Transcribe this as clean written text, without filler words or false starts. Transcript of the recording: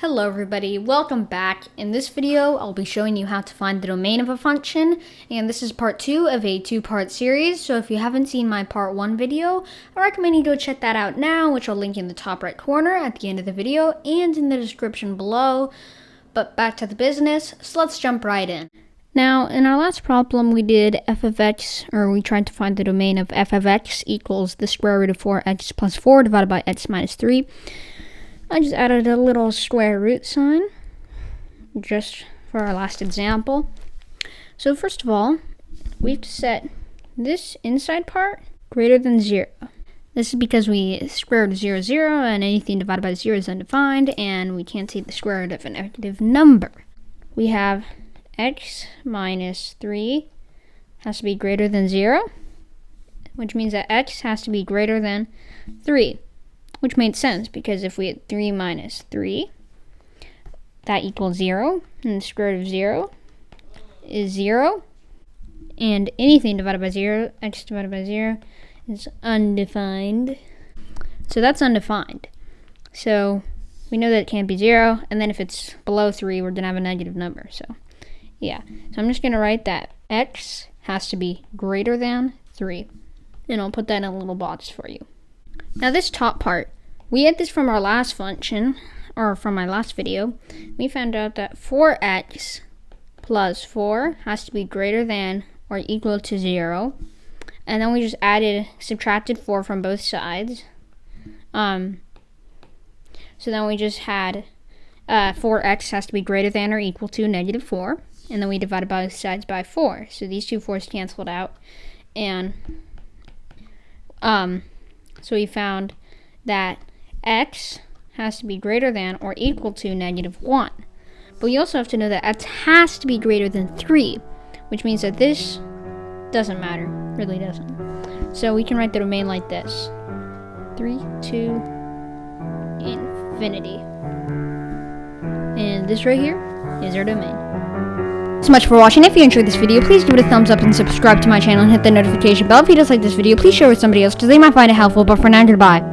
Hello everybody, welcome back. In this video, I'll be showing you how to find the domain of a function, and this is part 2 of a 2-part series, so if you haven't seen my part 1 video, I recommend you go check that out now, which I'll link in the top right corner at the end of the video and in the description below. But back to the business, so let's jump right in. Now, in our last problem, we did f of x, or we tried to find the domain of f of x equals the square root of 4x plus 4 divided by x minus 3. I just added a little square root sign just for our last example. So first of all, we have to set this inside part greater than 0. This is because we square root of 0 is 0, and anything divided by 0 is undefined, and we can't take the square root of a negative number. We have x minus 3 has to be greater than 0, which means that x has to be greater than 3. Which made sense, because if we had 3 minus 3, that equals 0, and the square root of 0 is 0, and anything divided by 0, x divided by 0, is undefined. So that's undefined. So we know that it can't be 0, and then if it's below 3, we're going to have a negative number. So yeah, so I'm just going to write that x has to be greater than 3, and I'll put that in a little box for you. Now this top part, we had this from our last function, or from my last video. We found out that 4x plus 4 has to be greater than or equal to 0. And then we just subtracted 4 from both sides. So then we just had 4x has to be greater than or equal to negative 4. And then we divided both sides by 4. So these two 4's canceled out. And so we found that x has to be greater than or equal to negative 1. But we also have to know that x has to be greater than 3, which means that this doesn't matter, really doesn't. So we can write the domain like this: 3 to infinity. And this right here is our domain. So much for watching. If you enjoyed this video, please give it a thumbs up and subscribe to my channel and hit the notification bell. If you just like this video, please share it with somebody else because they might find it helpful. But for now, goodbye.